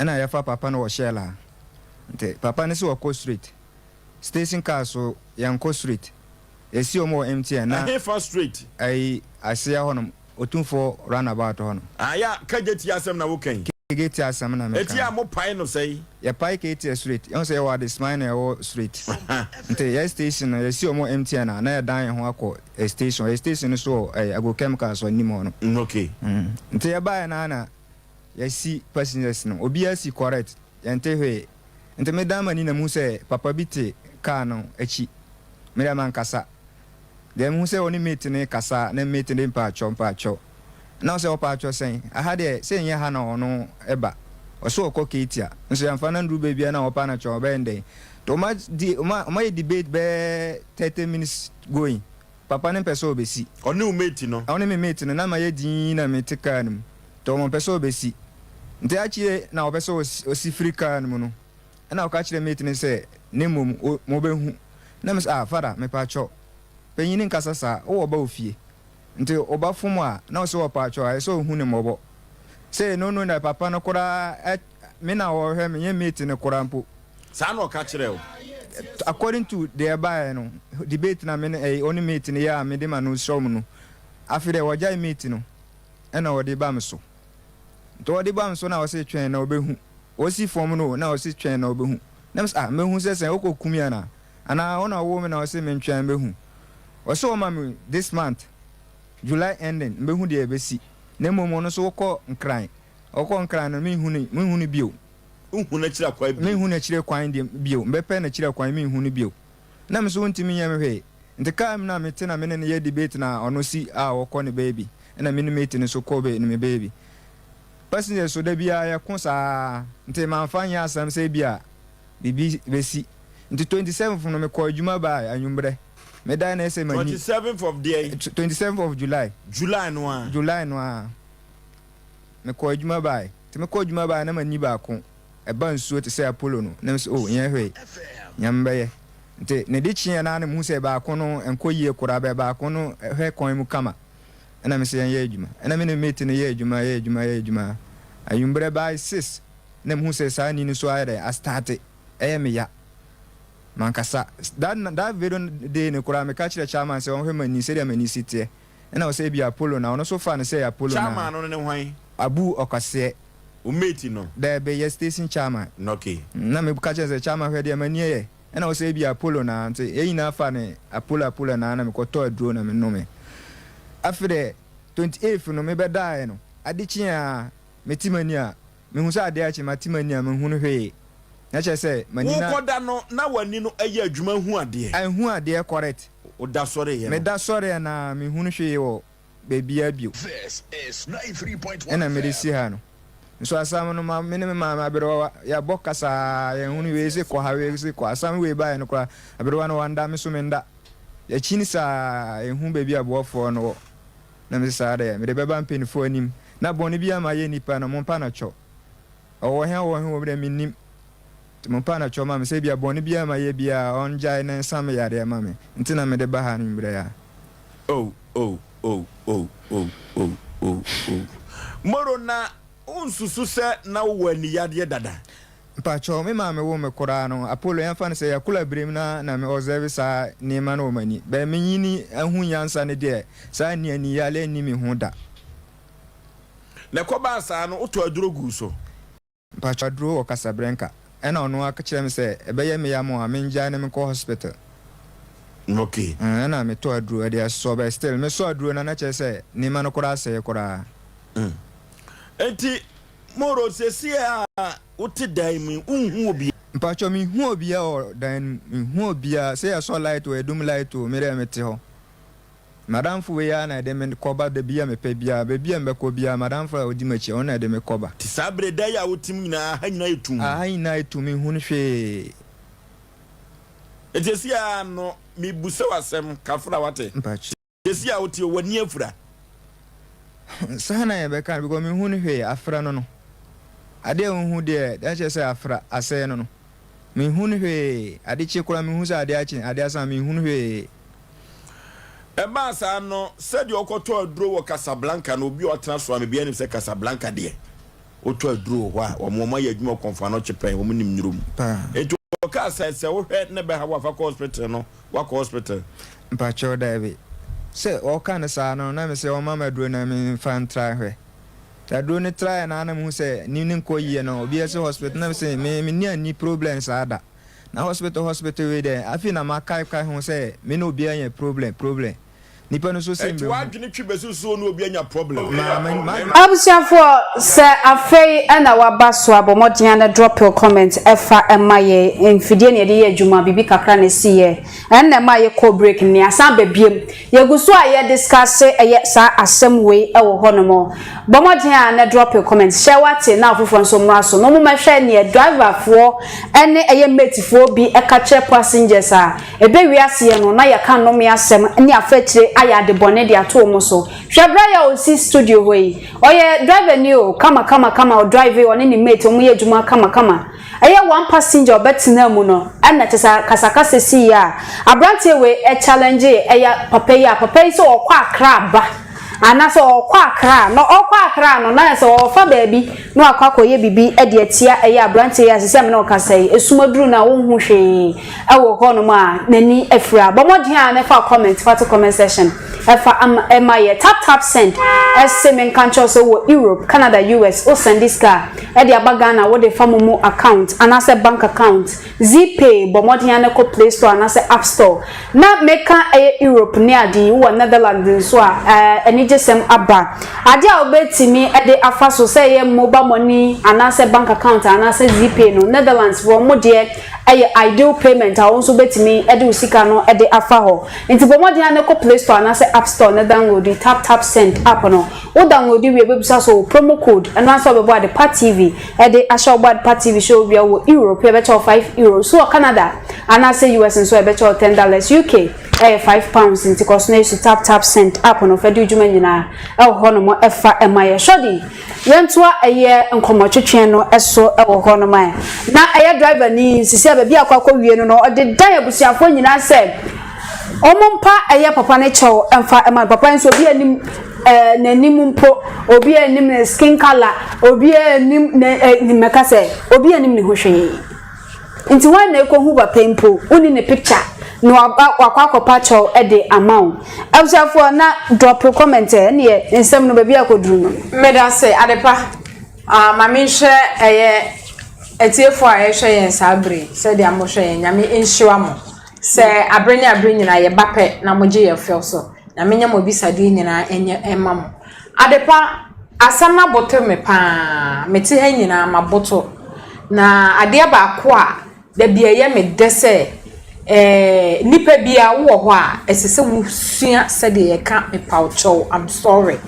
ena ya fa papa no wo shela nte papa ne se wo ko street station car so yanko street esi omo MTN na Hefa street ai asia honom otumfo runabout honom aya kageti asem na wo kan kageti asem na me eti a mo pai no sei ya pai kageti street yon say wa this mine wo street nte ya station esi omo MTN na ya dan ho akọ station so ago chemicals so ni mo no okay nte ya ba na ya si passengers no obi asi correct ya nte hwe nte me dama ni na mu say papa bite car no achi me da man kasa dem hu say oni mate ne kasa na mate ne pa cho na say opa cho sen aha de say nya ha na ono eba oso okọ ketia nso ya mfa na ndu bebia na opa na cho bende to ma di ma debate be 30 minutes going papa ne pese obesi oni o mate no oni me mate no na ma ye din na me tika no to mo pese obesi nte achi na opese osi free car no no na oka chire mate ne say ne mom mo behu na me fara me pa cho penyin nkasa sa wo ba ofie nti oba fom a na so pa cho a so hu ne mobo say no na papa no kora me na wo hwe me ye mate ne kora mpo sa na oka chire o according to the buy no debate na me oni mate ne ya me de ma no show no afide wo jai mate no na wo de ba me so to wo de ba me so na wo se twen na obehu wo si fom no na wo si twen na obehu na me hu se okokumia na ana ona wo me na wo se me twen behu so mama this month July ending mbehu de ebesi na momo no so okọ nkran no me hunu bio hu na chira kwa bio me hu na chira kwan de bio mbepe na chira kwan me hunu bio na me so ntimi nya me hwe nte kam na me te na me ne ye debate na ono si okọ ne baby na me ne mate ne so ko be ne me baby passenger so da bia ya konsa nte manfanya asam se bia bibi besi nte 27 no me ko adwuma ba anwumbre me da na ese mani 27th of the 27th of July no me ko adwuma ba te me ko adwuma ba na mani ba ko e ba nsuo te say Apollo no na so yen hwe nyambe ye nte ne di chia na mu se ba ko no enko yie kura ba ko no hwe kon mu kama na me se yen ye adwuma na me ne mate ne ye adwuma ayumbre ba 6 na mu se sa ni so ayre a start me ya mankasa that video de ne kura me ka kire chairman se on hwe mani se de mani sitie na o se bi Apollo na ono so fa ne se Apollo na chairman no ne hwan Abu Okase o mate no there be yes station chairman okay na me ka kire se chairman hwe de mani ye na o se bi Apollo na nte eyi na fa ne Apollo na me ko to aduro na me no me afide 28 no me be dae no adichi a metimani a me hu sa ade a chi matimani a me hu no hwe na che say manina wo koda no na wani no aye adwuma hu ade hu ade correct o da sore ye me da sore na me hu no hwe wo baby abio This is 93.1 ena me disi ha no so asam no ma me ne ma abero ya bokasa ye hu no we se ko ha we se ko asam we ba no kwa abero no wanda me so me nda ya chini sa ye hu baby abofo no na me sa da ya me de beba mpenifo anim na boni bia ma ye nipa no mo pa na cho o he wo bre me nim Timpa na choma me se bia boni bia ma ye bia onjai na sam yare ma me ntina me de ba ha ni bre ya oh moro na unsusu se na wani yade dada mpa cho me ma me wo me kora no Apollo yan fa ne se ya kula brem na me observe sa ni ma no mani be me yini ahu yansa ne de sa ni ani ya le ni me hu da na koba sa no oto aduro gu so mpa cho aduro o Casablanca ena ono aka kire me se ebeye me ya mo a me nja ne me ko hospital okay na me to aduro de so be still me so aduro na kire se ni ma no kora se kora enti moro se si a uti dai mi unhu obi mpa cho mi hu obi a o dan mi hu obi a se ya so light o edum light o mere me te ho madam fu we ya na de me koba de bia me pe bia be bia me ko bia madam fu odi machi ona de me koba ti sabre dai a utim nyina ha nyina etum ha nyina etum hu no hwe etesi a no mi busa wasem kafra wate mpachi etesi a uti wani afura sana ya be kan because mi hu no hwe afra no no ade hu de da che se afra ase no no mi hu no hwe ade chi kura mi hu sa ade achi ade asa mi hu no hwe eba sa no said you okoto aduro wo Casablanca no obi otena so am bia nim se Casablanca de oto aduro ho a omo ya adwuma konfa no chepen omo nim nyurum eto ka se wo hwe ne be ha wa fa hospital no wa hospital mpa cho David se o kan sa no na me se o mama duro na me fan try hwe ta duro ne try na na mu se ni nko yie no obi ese hospital na me se me ni problems ada na hospital we there afi na makai ho se me no obi anya problem nipa no so sembe wa dwene twibesu so no obi anya problem abusiafo se afei na wabaso abomoden na drop your comment efa emaye enfidie ne de ye adwuma bibi kakra na siye na emaye ko break ni asan babiem yeguso a ye discuss eye sa asem we ewo honomo bomoden na drop your comment share wate na afofo nso mraso no mo mahwe ne driver fo ene eye mate fo bi ekache passengers a ebe wiase no na ye kan no me asem ne afachire aya de bone de ato mo so hwebra ya osi studio hoyi oye driver ni o kama o drive one ni mate o mu ye dwuma kama eye one passenger obetina mu no ana tesa kasakase si ya abrante we e challenge eye papa so okwa akra ba anaso okwa akra no na so ofa baabi no akwakoye bibi e de atia eye abrante ya sese me no kasai esumaduru na wo hu hwe ewo ho no ma nani afira bomoden a na fa comment section efa emaye tap send semen kancho so wo Europe Canada US o send this car e de abagana wo de famomo account anase bank account Zpay bomoden na ko Play Store anase App Store na meka Europe ne adi wo Netherlands so a eni jesem aba ade a obetimi e de afa so say ye mobile money anase bank account anase Zpay no Netherlands wo mo de ideal payment a won so betimi e de usika no e de afa ho enti bomoden na ko Play Store anase App Store na download the tap send app no o download we website so promo code and answer be board Part TV e de asho board Part TV show we wo Europe e be €5 so Canada and I say US and so e be $10 UK £5 into cost na you tap send app no fedu djuma nyina e ho no mo efa emaye shodi yentoa eye nkomo twetwe no eso e ho no ma na eye driver ni sisi ababi akwa wie no o de dan abusiafo nyina se omompa eye papa ne chew emfa ema papa nso obi anim nanim mpo obi anim ne skin color obi anim ne mekase obi anim ne hohwe nti wan na ekohu ba pempo uni ne picture no akwa chew e de amount abusafo na drop comment ne nsem no baby akoduru no meda say adepa mami hwe eye etiefo a ye hwe yen sabre se de amohwe yen nyame enhyiwa mo se abreni nyina ye bape na moje ye fel so na menya mo bisade nyina enye emam adepa asana boto me pa meti ha nyina maboto na ade ba ko a da bia ye me dese nipa bia wo ho a esese mu sua se de ye ka me paucho I'm sorry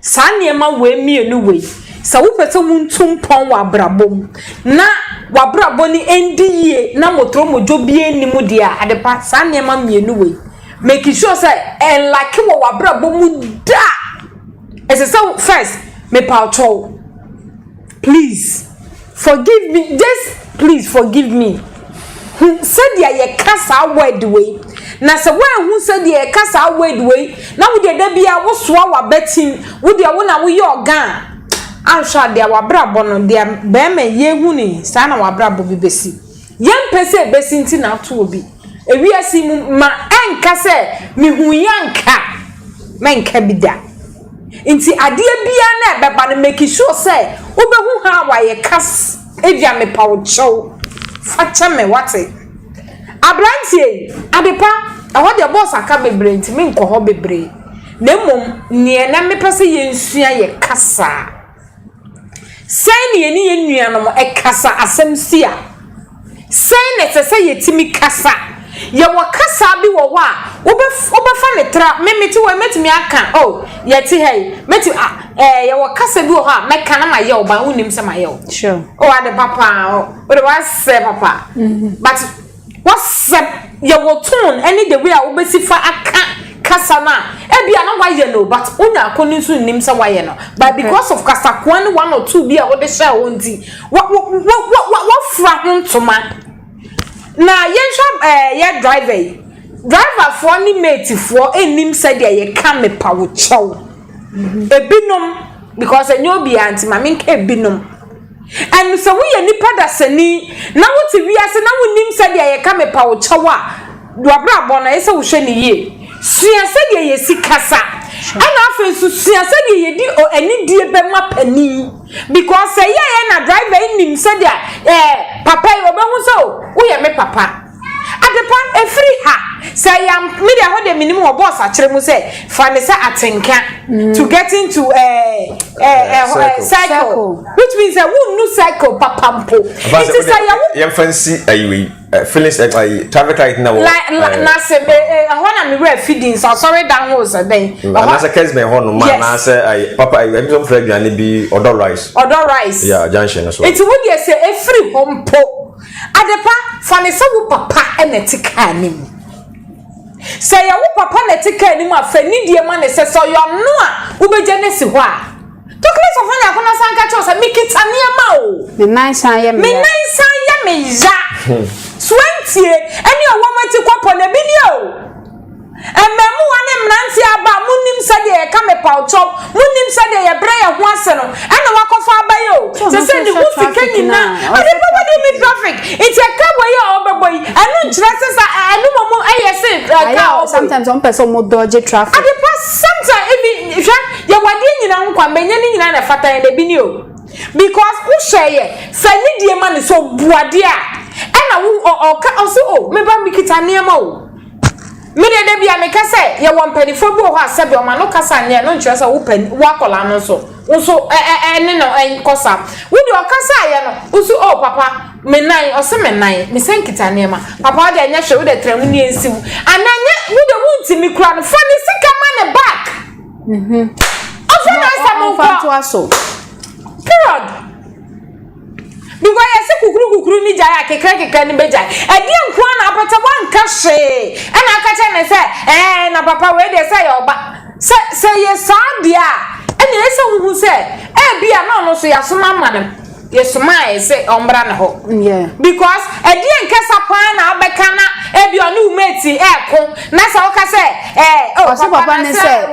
sanye ma we mienu we sa wo pese mu ntumpon wa brabom na wa brabo ni endiye na motro mojo bie ni mu dia adepa sanye ma mienu we make sure say en like wa brabo mu da esese first me paucho please forgive me just please forgive me said ye kasa word way na se wa hu said ye kasa word way na wo de da bia wo soa wa betin wo de wo na wo ye organ ansha de wa brabo no de be me ye hu ni sa na wa brabo bi besi yem pese besi nti na to obi ewiasi mu ma enka se mi hu yanka menka bida nti ade bia na beba no make sure say wo be hu ha wa ye kas evia me paucho facha me wate abrantie adepa aho de boss aka bebre nti me nko ho bebre na mom ne na me pese ye nsua ye kasa sai ne ni ye nuanom e kasa asemsia sai ne tese ye timi kasa ye wo kasa bi wo wa obefa ne tra me meti wo metimi aka oh ye ti hey meti ye wo kasa bi wo ha meka na ma ye oba unim se ma ye sure oh ade papa o de was papa but what's ye wo tone any the way a obesifa aka kasa na e bia na wa ye no but unya akoni so nim se wa ye no but because of kasa kwan one or two bia wo de share wonti what fra hontoma na ye driver for ni mate for enim said ye can me pawo chow ebinom because enyo bi anti ma menka ebinom and so we any padasani na wuti wiase na wunim sɛ de ye ka me pa wo kyewa duabra bɔ na yɛ sɛ wo hwɛ ne yie sua sɛ de ye sikasa ana afa su sua sɛ de ye di ani die be ma pani because say ye na driver nim sɛ de papa yi obehu sɛ wo ye me papa adepa efiri ha say am media ho de minimum of boss akere mu say fa ne say atenka to get into cycle which means that who no cycle papampo it is say you fancy feelings traffic light now na say when am we feeding so sorry down was then na say case me ho no man na say papa I'm some friend and be other rice yeah junction so it would you say efiri hompo adepa fa ne say wo papa enetika anim say ya wo papa netika anim afani die ma ne say so yo no a wo beje ne si ho a to class of na kona sanka cho say mikitania ma o me nice ya me ya 20 eni o wo mati kwapo na bi ni o ememu wane mnanti aba munim sade ye ka me pa chop munim sade ye bre ye ho ase no ana wakofa abayo se se ni hu sika nyina ade pa de me traffic it's a car way obeboy anu nkyira se sa anu momo ayese car sometimes on person mo dodge traffic ade pa sometimes even ye wade nyina ho kwa menye ni nyina na fata ye bi ni o because who share say ni die ma ni so buade a ana wo o so me ba mikitane ma o me de bia me kase ye won panifo bi ho asabe o ma no kasa nye no ntwe sa wo pan wo akola no so wo so ne no kosa wo de o kasa ye no wo so papa me nan o se me nan me senkita ne ma papa de anya hwe wo de tramu ni ensiw ananye wo de wunti mi kura no fa ni sika ma ne back o so na sa mo fa period because I say kukuru ni jaya kekra ni beja edi nko na apata wanka hwe ana akacha ne se na papa we de say oba se ye sadia ene ese hu se bia na no so ya soma ma dem ye soma se ombra na ho because edi nkesa pa na abeka na bia no umeti ko na se o ka se o se papa ne se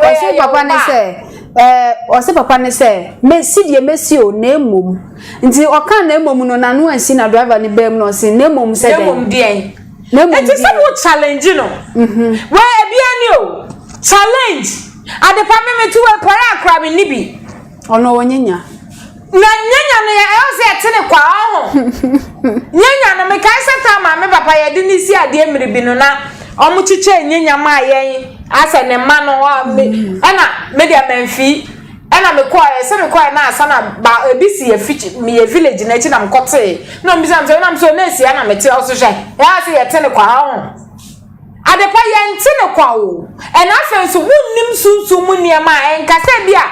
o se papa ne se mesi die mesi o na emom nti o kan na emom no na no ansi na driver ni bem no se na emom se den emom die enti se mo challenge no we bia ni o challenge adepa me tu we pora akra me nibi ono wonyenya na nyenya no ya e se etene kwa ho nyenya no me kai se ta ma me papa ye di ni si ade miribi no na omu chiche nyenya ma yen asa ne ma no ana media manfi ana me kwa se me kwa na asa na ba ebisi ye fichi me ye village na chi na mkote no mbisa mse na mso na si ana meti oso hwe ya se ye tene kwa ho adepa ye ntene kwa wo ena afen so wonnim sunsun mu niema enka se bia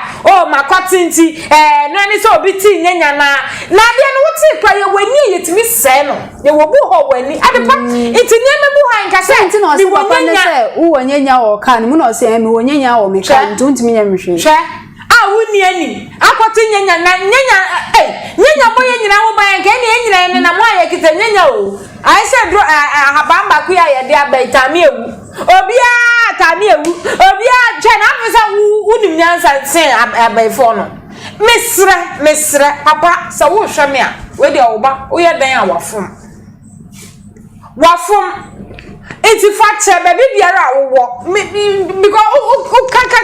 makwatenti no ani so obi ti nyenya na bia no wuti kwa ye wani yetimi se no ye wo bu ho wani adepa iti niema bu ha enka se enti no se papa ne se wo wanyenya o kan mu no se me wanyenya o me kan ntumi nya mhwe hwe wuni ani akwati nyenya na nyenya boye nyina wo ban ke ne nyina ne na mo aye kita nyenya o ai se dro habamba ku ya ye de abaitami ewu obia tami ewu obia twa na afisa wunim nyansa sen abaifo no mesre papa sa wo hwe me a we de oba wo ye dan a wafom enti facture baby biara wo because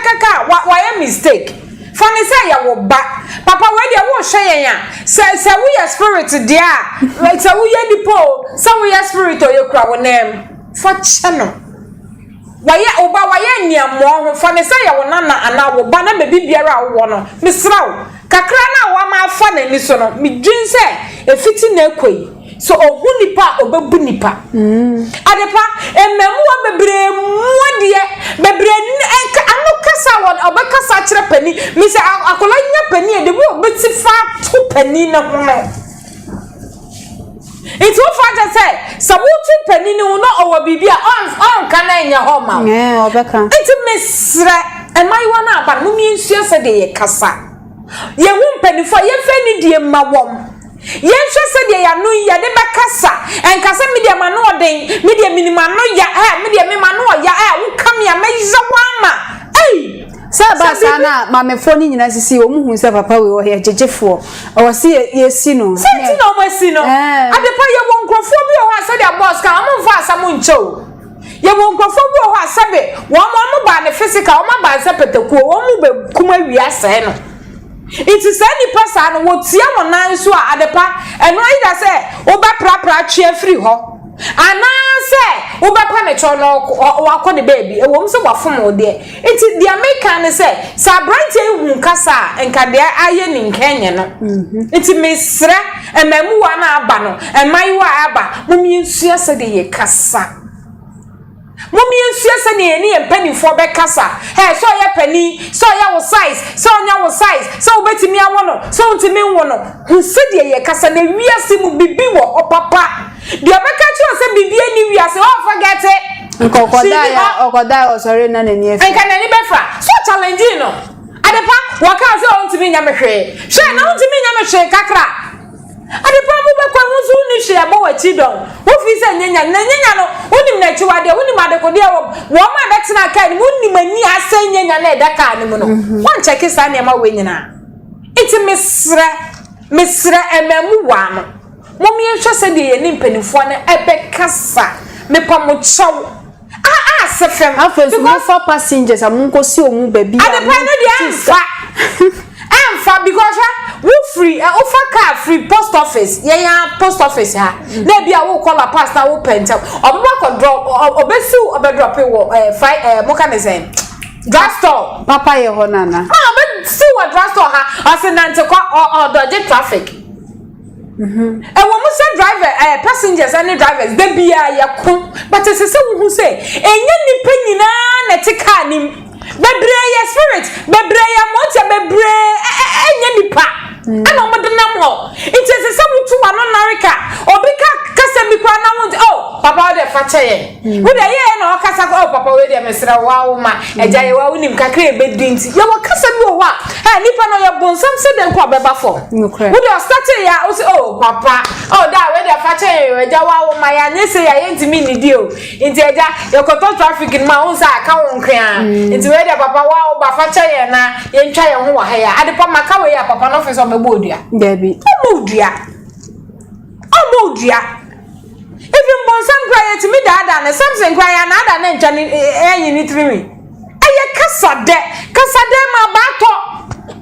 kaka wa ye mistake funny say ya wo ba papa we dey wo hwe yen a say we your spirit there like say we ye dipo say we your spirit o ye kura wo nem fa chano wa ye oba wa ye niamo ho funny say ya wo nana ana wo ba na baby biara wo no misraw kakra na wa ma fa na ni so no mi dwin say efiti na ekoi so ohunipa obebu nipa adepa ememu wa bebre muadie bebre enka anokasa won obekasa kire pani mi se akola nya pani e de bo obeti fa to pani na ho no it will father say sabutu pani ni no owo bibia on kana nya ho ma obeka it mesre emai wana aba no mi nsuo se de ye kasa ye hu pani fo ye fe ni die ma wom yenhwe se de ya no ya de bekasa enkasa media ma no oden media minima no ya media me ma no ya wo kam ya meja wama Saba sana mame phone nyina sisi o muhu se papa we o he jejefo o se yesi no senti no mo si no adepa ye wo nkrofo bi o ha se dia boss ka am fa asam ncho ye wo nkrofo bi o ha sabe wo mo ba ne physical wo ba se petekuo wo mo be kuma wi ase no it is any person no wo tia mo nan so adepa eno ida se wo ba pra twa free ho ana se wo ba pa ne cho no wa de baby e wo mse wafom wo de enti the American say sa branch ehun kasa enka de aye ni nkenye no enti mesra emamu wa na aba no emai wa aba mumi nsua se de ye kasa mumi nsua se ne ni empanifo be kasa he so ye pani so ye wo size so nya wo size so obetimi awono so ntimi nwono nse de ye kasa na wiase mu bibi wo opapa the obeka say bibi ani wiase o forget it okoda sorry na nani efe enka nani befa so challenge no adepa waka say o ntimi nya mehwe hwe na ntimi nya mehwe kakra adepa mu be kwa hunzu ni hwe abo wachi don wo fi say nyenya no wonim na chi wade wonim adekode wo ma betena ka ni wonim ani ase nyenya na edaka ni mu no wan check sa na ma we nyina iti mesra ememu wa no momi ehwe se de ye ni mpanifo na ebekasa mepa mo chaw sefem afenso mo for passengers amunko si omu baby adepa no de amfa because we free offer car free post office yeah post office ha na bia wo call a pass na wo penta obeba ko drop obesi obedrop wo mo kan say drugstore papa ye ho nana obesi wo drugstore ha asenante ko dodge traffic wo mo say driver passengers and drivers they bia yakun but se wo hu say enye nipa nyina na te car nim bebre ye spirit bebre ye motia bebre enye nipa ana mo de nam ho it is se mutu wa no narika obika kasa bi kwa na mo papa de fa cheye wo de ye na o kasa ko papa we de mesra wa wo ma eja ye wa wonim kakra e bedinti ye wo kasa bi wo wa nipa no ye bonsam se de ko beba fo wo de start ya o se papa da we de fa cheye eja wa wo ma ya nyese ya ye ntimi ni di o nti eja ye ko to traffic ma wo sa aka wo nkran nti we de papa wa wo ba fa cheye na ye ntwa ye ho wa ha ya adepa maka we ya papa no fe so Bodia, Debbie, Omodia, even Bonsan cry to me, Dad, and something cry another and Johnny, any 3 me. Aya Cassade, my battle.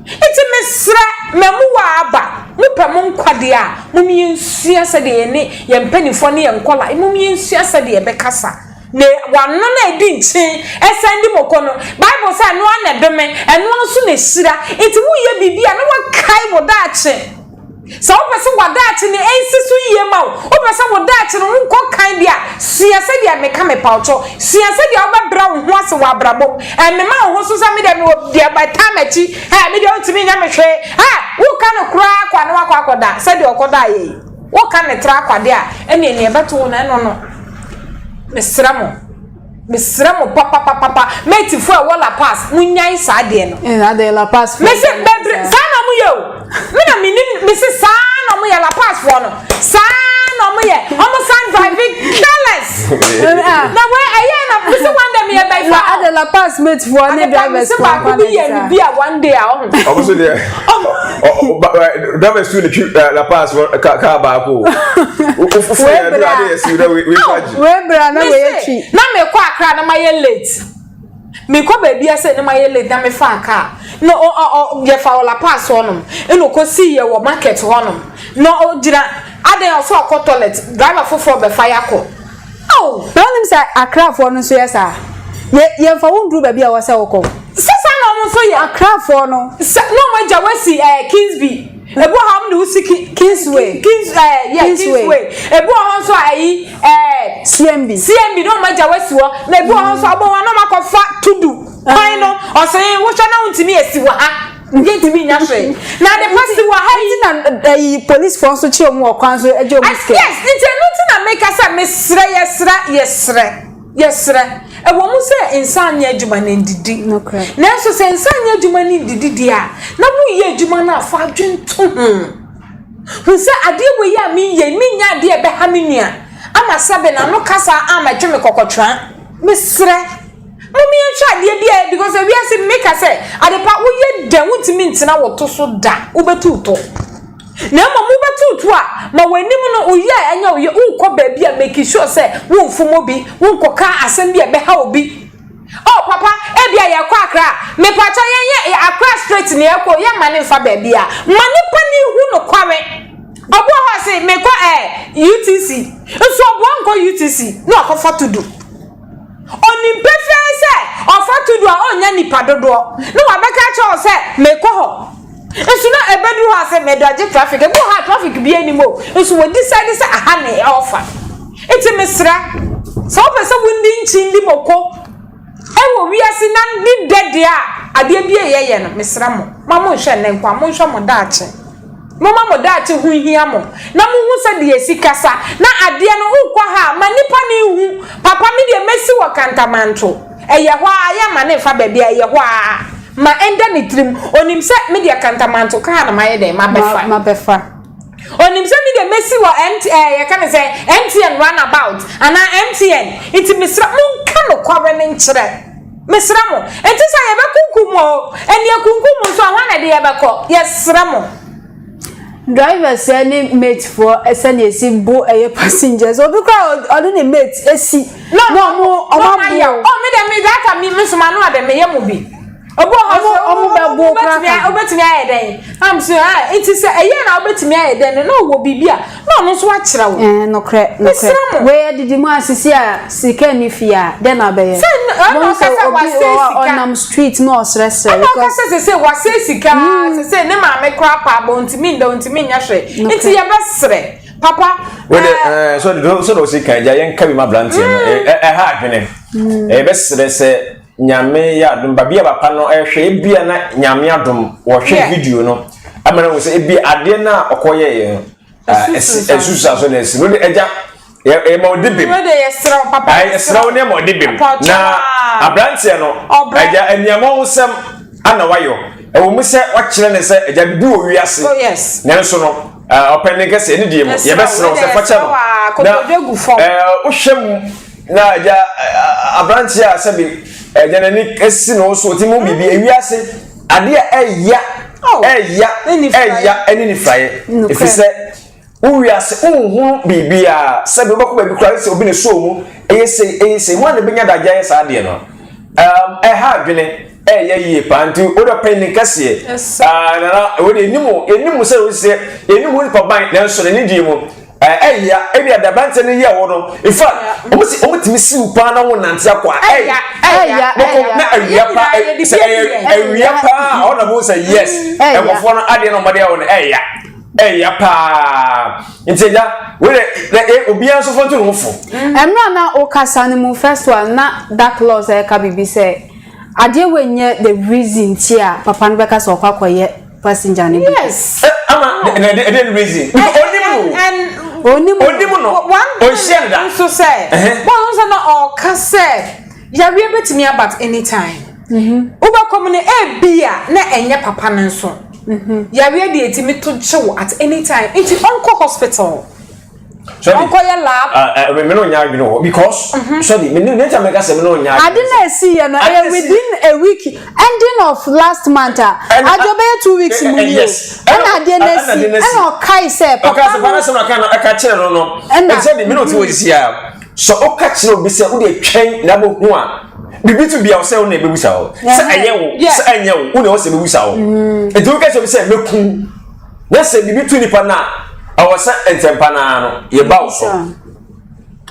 It's a Miss Memuaba, Mupamon Quadia, Mumian Siasadi, Yan Penny Fonny and Cola, Mumian Siasadi, Becassa. Ne one no didn't say send him okono Bible say no na deme and no so na sira enti wo ye bibia na wa kai wo daache so wo pese wo daache ni ensisu ye ma wo pese wo daache no nko kan bia siase dia meka me paucho siase dia wo bra wo ho ase wo abrabo me ma wo so sa me dia me wo dia by time achi me dia ontimi nya me hwe wo kan kura kwa na wa akoda se dia okoda ye wo kan ne tra kwade a ene ne beto na no Mesramo papa mate for a walla pass munyai sade no ade la pass me se bebre sana mu yo me na minim me se sana mu ya la pass for no sana mu ye almost san driving careless na we aye na me se one day me by for ade la pass mate for ne drivers for one day be one day also there drivers to the la pass for car ba ko we bra na we twi na me kwa akra na my late me ko ba bia say na my late na me fa aka no je fa ola pass honum eno ko see ye wo market honum no gira ade so ko toilet driver fofo be fire ko na nim say akra fo no so yesa ye fa won dru ba bia wo say wo ko sasa na mo so ye akra fo no ma ja wasi Kingsby Ebu ham do siki Kingsway Kingsway ebu ham so ayi CMB no maja wesi wo na ebu ham so abo wana makofa tudu ai no o say wo hwa na untimi esi wa ha ntimi nya hwe na the past wa ha na police force so chi omu okwan so eje omu ske yes nti no na make asa mesra yesra ewo mu se insan nya adwuma na ndidi na so se insan nya adwuma ni ndidi dia na mu ye adwuma na afa adwento hu se ade we ya mi ye mi nya ade be ha mi nua ama sabe na no kasa ama tweme kokotwa mesre Mummy try dey bia because we are say make us say adepa wo ye da wuntimi ntina wo to so da wo betu to na mo betu to a ma wanim no oye anya oye unko ba bia make sure say wo mfumo bi wo nkoka asem bia be ha obi oh papa e bia ye kwa akra me pacha ye akra straight ne ekwo ye mane fa ba bia mane pani hu no kwame obo ho say me kwa UTC so obo nko UTC no akofa to do oni pefe se ofa to do a onya nipa dodo no wa beka cha o se me ko ho esu na ebedu ho ase me doje traffic e bo ha traffic bi animo esu we decide se aha na offer eti mesra so pese wundi nchi ndi moko ewo wiase na ndi dede a ade bi ye no mesra mo mama hwe ne nkwa mo hwe mo daache mama mo daache hu hia mo na mo hu se de esikasa na ade no ukwa ha ma nipa ne hu papa me de mesi wo kantamanto eye ho a ya ma ne fa ba bia eye ho a ma enda ni trim onim se me de kantamanto ka na ma ye de ma befa onim se me de mesi wo ye kan se MTN runabout ana MTN iti misra mo kan no kware ne nkyere misra mo enti sa ye be kunkumo eni kunkumo so ahwa na de ye be ko yesra mo driver say any mate for send esi bo passengers obikwa odun mate esi no mo ya o me dem me that me misuma no ade me yemubi obo ho be bo kra obetimi ayeden am so it is eye na obetimi ayeden no wo bibia no so akira wo no kre we did mu asisi a sika ni fia den abaye no kasa wa sika on street no stress because say wa sika say ne ma me kra pa bo ntimi ndo ntimi nya hwe nti ye besre papa so do sika ja yen ka bi ma brante no ha adwene besre se nyame ya dum babia papa no ehwe bia na nyame adum wo hwe video no amana wo se bia ade na okoye ye esusa so na si no de eja e ma odibim no de yesra papa ai esra ne ma odibim na abrantie no eja eniamo wo sem ana wayo e wo mu se wa kire ne se eja bibi wo wiase oh yes ne so no opening kase ni die mu ye besra wo se facha no na wo hwem na eja abrantie a sabi janani esi no so ti mu bibi ewiase ade eya eni ni fraye efise uwiase unhu bibi a sabe bako baby kra se obi ne so mu eyese mo na benya daja yes ade no ha adwene eya yie panti o do pen kase na o de enimu se o se enimu ni paban na so ne die mu eya ebi adabante ne ye wo no in fact omutimi si upa na wo nante akwa eya na awia pa awia pa ona bo say yes emofo no ade no made ya wo no eya pa inteja we obi anso fo ntunu fo emra na okasa ne mu first one na dark laws e ka bibi say ade wenye the reason tia papa no beka so kwakoye passenger ne yes ama the reason onimu no o share that so say one so na o ka say ya we betimi about anytime uba komune e bia na enye papa nenso ya we dey etimi to chew at any time into onko hospital onko ya lab me no nya adwene because sorry me no nta mega se me no nya I didn't see you know within a week ending of last month ajobe 2 weeks mu yes and I didn't see and o kai say papa so para so na kan aka kire no and say me no ti wo isi ya so o ka kire obi se o dey twen na bo hu a bibi to bia o se o na ebebusa o se anye wo o na o se ebebusa o e do ka so se meku na se bibi to nipa na awasa entempa na no ye ba so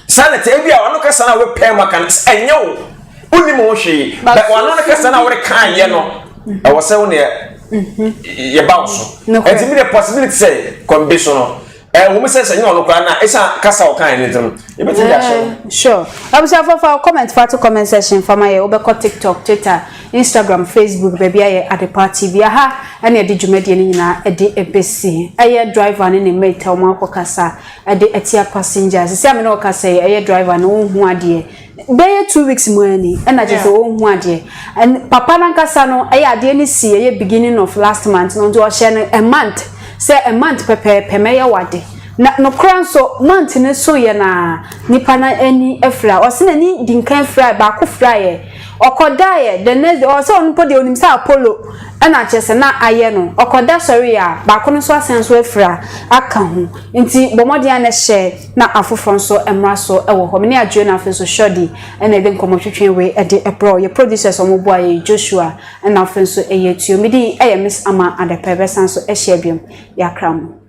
sanete e bia ono ka sana we pay makan anye wo uni mo hwe but ono ka sana we kan ye no awasa wo ne ye ba so e ti mi the possibility say condition no wo me say nyo no kwa na esa kasa o kan ni tim e beti ya sure abusa for comment for to comment section for my obeko TikTok Twitter Instagram Facebook baby aye Adepa TV aha ene edi dwumade ni nyina edi ebesi aye driver ne mate o ma kasa edi etia passengers se am na o kasa aye driver no hu ade be 2 weeks mu ani ena je so hu ade and papa na kasa no aye ade ni si aye beginning of last month no do o share a month say a month pepe meya wade na no kran so month ne so ye na nipa na ani afra o se na ni dinkan fra ba ko fra ye okoda ye the next o se onpo de onim sa Apollo na chese na aye no okoda sorry ya ba ko no so asen so afra aka ho nti bomodi na hye na afofon so emra so ewo ho me ne adwe na afen so shodi na de nkomotwetwe we e de ebro ye producers omobo aye Joshua na afen so eye tuo me di eye Miss Ama Adepe san so e hye biom ya kram.